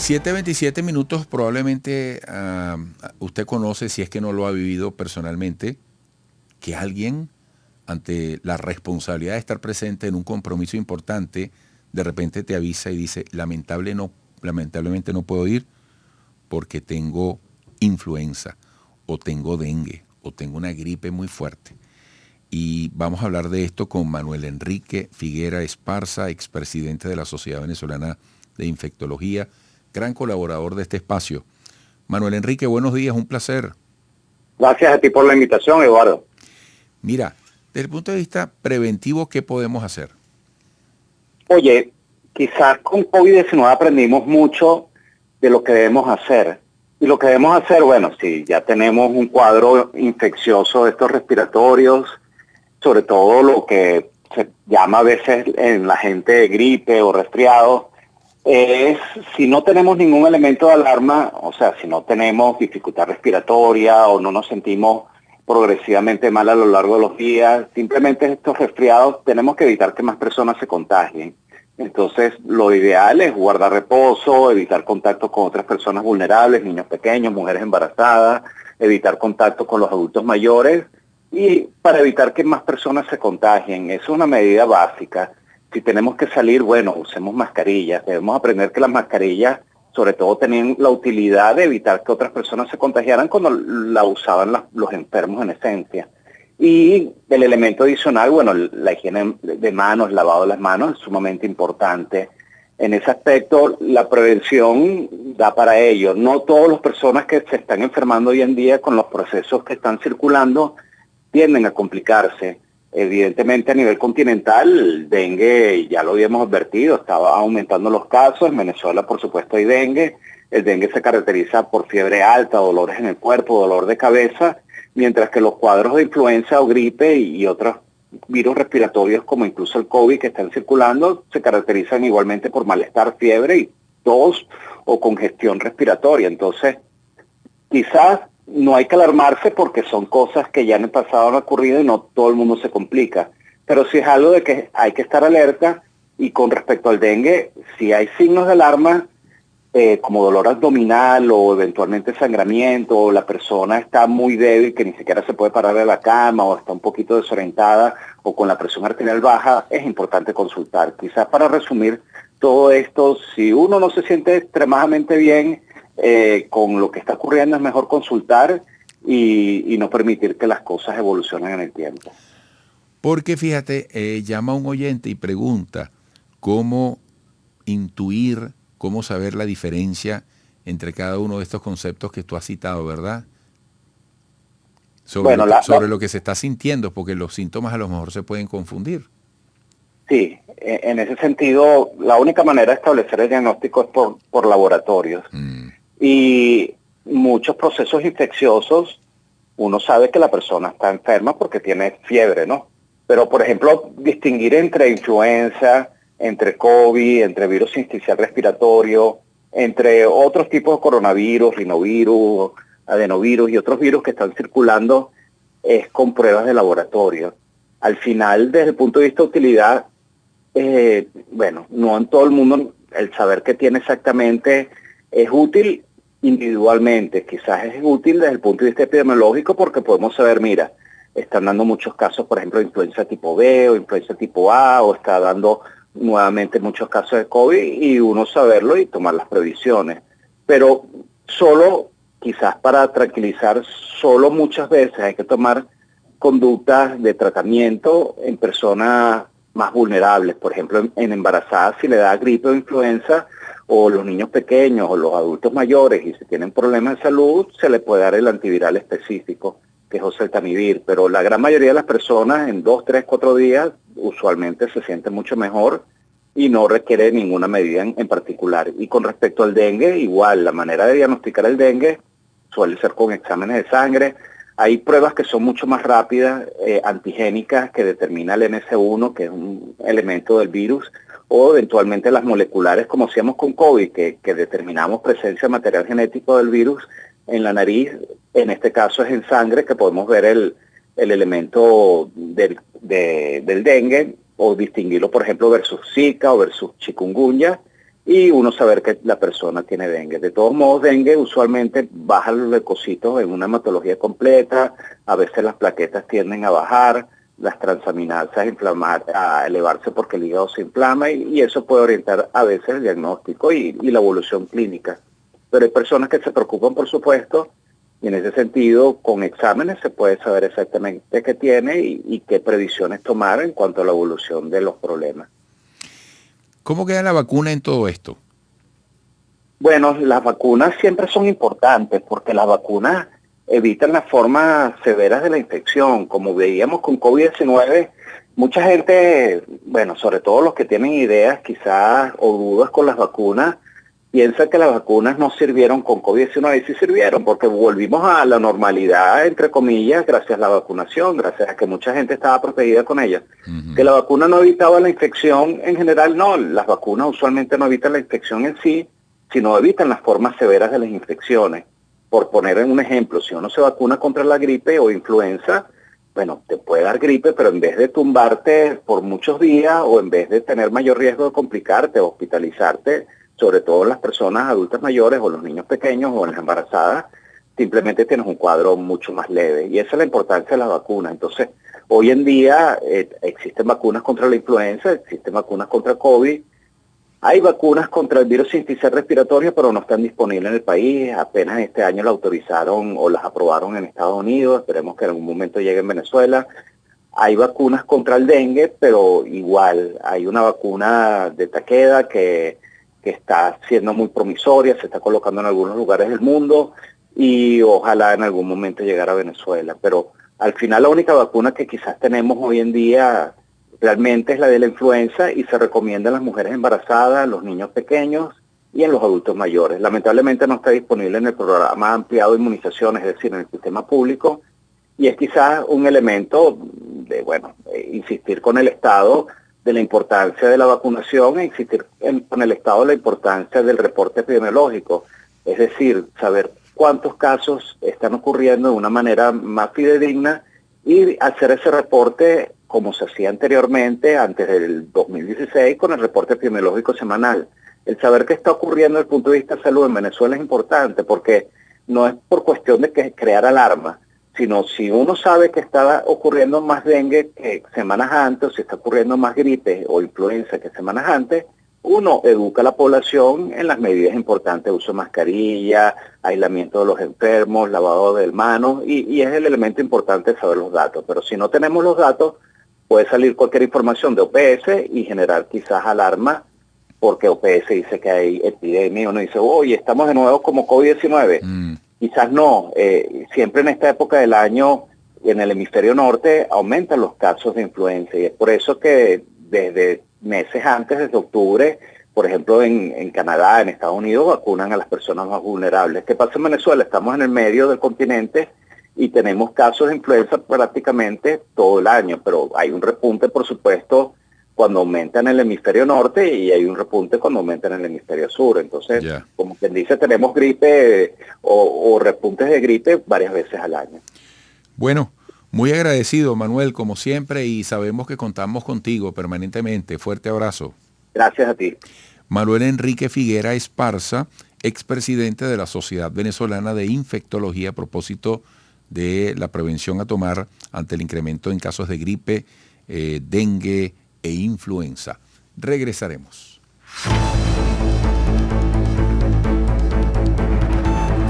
7:27 probablemente usted conoce, si es que no lo ha vivido personalmente, que alguien ante la responsabilidad de estar presente en un compromiso importante, de repente te avisa y dice, lamentablemente no puedo ir porque tengo influenza o tengo dengue o tengo una gripe muy fuerte. Y vamos a hablar de esto con Manuel Enrique Figuera Esparza, expresidente de la Sociedad Venezolana de Infectología, gran colaborador de este espacio. Manuel Enrique, buenos días, un placer. Gracias a ti por la invitación, Eduardo. Mira, desde el punto de vista preventivo, ¿qué podemos hacer? Oye, quizás con COVID-19 aprendimos mucho de lo que debemos hacer. Y lo que debemos hacer, bueno, si ya tenemos un cuadro infeccioso de estos respiratorios, sobre todo lo que se llama a veces en la gente gripe o resfriado, es si no tenemos ningún elemento de alarma, o sea, si no tenemos dificultad respiratoria o no nos sentimos progresivamente mal a lo largo de los días, simplemente estos resfriados tenemos que evitar que más personas se contagien. Entonces, lo ideal es guardar reposo, evitar contacto con otras personas vulnerables, niños pequeños, mujeres embarazadas, evitar contacto con los adultos mayores y para evitar que más personas se contagien. Es una medida básica. Si tenemos que salir, bueno, usemos mascarillas. Debemos aprender que las mascarillas, sobre todo, tenían la utilidad de evitar que otras personas se contagiaran cuando la usaban los enfermos en esencia. Y el elemento adicional, bueno, la higiene de manos, lavado de las manos, es sumamente importante. En ese aspecto, la prevención da para ello. No todas las personas que se están enfermando hoy en día con los procesos que están circulando tienden a complicarse. Evidentemente a nivel continental, el dengue, ya lo habíamos advertido, estaba aumentando los casos. En Venezuela, por supuesto, hay dengue. El dengue se caracteriza por fiebre alta, dolores en el cuerpo, dolor de cabeza, mientras que los cuadros de influenza o gripe y otros virus respiratorios, como incluso el COVID que están circulando, se caracterizan igualmente por malestar, fiebre y tos o congestión respiratoria. Entonces, quizás no hay que alarmarse porque son cosas que ya en el pasado han ocurrido y no todo el mundo se complica. Pero sí es algo de que hay que estar alerta. Y con respecto al dengue, si hay signos de alarma, como dolor abdominal o eventualmente sangramiento, o la persona está muy débil que ni siquiera se puede parar de la cama o está un poquito desorientada o con la presión arterial baja, es importante consultar. Quizás para resumir todo esto, si uno no se siente extremadamente bien con lo que está ocurriendo, es mejor consultar y no permitir que las cosas evolucionen en el tiempo. Porque fíjate, llama un oyente y pregunta cómo intuir, cómo saber la diferencia entre cada uno de estos conceptos que tú has citado, ¿verdad? Sobre, Bueno, sobre lo que se está sintiendo, porque los síntomas a lo mejor se pueden confundir. Sí, en ese sentido, la única manera de establecer el diagnóstico es por laboratorios. Y muchos procesos infecciosos, uno sabe que la persona está enferma porque tiene fiebre, ¿no? Pero, por ejemplo, distinguir entre influenza, entre COVID, entre virus sincicial respiratorio, entre otros tipos de coronavirus, rinovirus, adenovirus y otros virus que están circulando, es con pruebas de laboratorio. Al final, desde el punto de vista de utilidad, bueno, no en todo el mundo el saber qué tiene exactamente es útil individualmente. Quizás es útil desde el punto de vista epidemiológico porque podemos saber, mira, están dando muchos casos, por ejemplo, de influenza tipo B o influenza tipo A, o está dando nuevamente muchos casos de COVID y uno saberlo y tomar las previsiones. Pero solo, quizás para tranquilizar, solo muchas veces hay que tomar conductas de tratamiento en personas más vulnerables. Por ejemplo, en embarazadas, si le da gripe o influenza, o los niños pequeños o los adultos mayores y si tienen problemas de salud, se le puede dar el antiviral específico, que es oseltamivir. Pero la gran mayoría de las personas en 2, 3, 4 días usualmente se sienten mucho mejor y no requiere ninguna medida en particular. Y con respecto al dengue, igual, la manera de diagnosticar el dengue suele ser con exámenes de sangre. Hay pruebas que son mucho más rápidas, antigénicas, que determina el NS1, que es un elemento del virus, o eventualmente las moleculares, como hacíamos con COVID, que determinamos presencia de material genético del virus en la nariz. En este caso es en sangre, que podemos ver el elemento del dengue, o distinguirlo, por ejemplo, versus Zika o versus chikungunya. y uno saber que la persona tiene dengue. De todos modos, dengue usualmente baja los leucocitos en una hematología completa, a veces las plaquetas tienden a bajar, las transaminasas a elevarse porque el hígado se inflama y eso puede orientar a veces el diagnóstico y la evolución clínica. Pero hay personas que se preocupan, por supuesto, y en ese sentido, con exámenes se puede saber exactamente qué tiene y qué previsiones tomar en cuanto a la evolución de los problemas. ¿Cómo queda la vacuna en todo esto? Bueno, las vacunas siempre son importantes porque las vacunas evitan las formas severas de la infección. Como veíamos con COVID-19, mucha gente, bueno, sobre todo los que tienen ideas quizás o dudas con las vacunas, piensa que las vacunas no sirvieron con COVID-19 y sí sirvieron porque volvimos a la normalidad, entre comillas, gracias a la vacunación, gracias a que mucha gente estaba protegida con ella. Que la vacuna no evitaba la infección en general, no, las vacunas usualmente no evitan la infección en sí, sino evitan las formas severas de las infecciones. Por poner un ejemplo, si uno se vacuna contra la gripe o influenza, bueno, te puede dar gripe, pero en vez de tumbarte por muchos días o en vez de tener mayor riesgo de complicarte o hospitalizarte, sobre todo las personas adultas mayores o los niños pequeños o las embarazadas, simplemente tienes un cuadro mucho más leve. Y esa es la importancia de las vacunas. Entonces, hoy en día existen vacunas contra la influenza, existen vacunas contra COVID, hay vacunas contra el virus sincicial respiratorio, pero no están disponibles en el país. Apenas este año la autorizaron o las aprobaron en Estados Unidos. Esperemos que en algún momento llegue en Venezuela. Hay vacunas contra el dengue, pero igual hay una vacuna de Takeda que está siendo muy promisoria, se está colocando en algunos lugares del mundo y ojalá en algún momento llegara a Venezuela. Pero al final la única vacuna que quizás tenemos hoy en día realmente es la de la influenza y se recomienda en las mujeres embarazadas, los niños pequeños y en los adultos mayores. Lamentablemente no está disponible en el programa ampliado de inmunización, es decir, en el sistema público, y es quizás un elemento de, bueno, insistir con el Estado de la importancia de la vacunación e insistir con el Estado de la importancia del reporte epidemiológico, es decir, saber cuántos casos están ocurriendo de una manera más fidedigna y hacer ese reporte como se hacía anteriormente, antes del 2016, con el reporte epidemiológico semanal. El saber qué está ocurriendo desde el punto de vista de salud en Venezuela es importante porque no es por cuestión de crear alarma, sino si uno sabe que está ocurriendo más dengue que semanas antes, o si está ocurriendo más gripe o influenza que semanas antes, uno educa a la población en las medidas importantes, uso de mascarilla, aislamiento de los enfermos, lavado de manos, y es el elemento importante saber los datos. Pero si no tenemos los datos, puede salir cualquier información de OPS y generar quizás alarma, porque OPS dice que hay epidemia, y uno dice, oye, estamos de nuevo como COVID-19. Quizás no, siempre en esta época del año, en el hemisferio norte, aumentan los casos de influenza, y es por eso que desde meses antes, desde octubre, por ejemplo, en Canadá, en Estados Unidos, vacunan a las personas más vulnerables. ¿Qué pasa en Venezuela? Estamos en el medio del continente y tenemos casos de influenza prácticamente todo el año, pero hay un repunte, por supuesto, cuando aumenta en el hemisferio norte y hay un repunte cuando aumenta en el hemisferio sur. Entonces, como quien dice, tenemos gripe o repuntes de gripe varias veces al año. Bueno, muy agradecido, Manuel, como siempre, y sabemos que contamos contigo permanentemente. Fuerte abrazo. Gracias a ti. Manuel Enrique Figuera Esparza, expresidente de la Sociedad Venezolana de Infectología, a propósito de la prevención a tomar ante el incremento en casos de gripe, dengue e influenza. Regresaremos.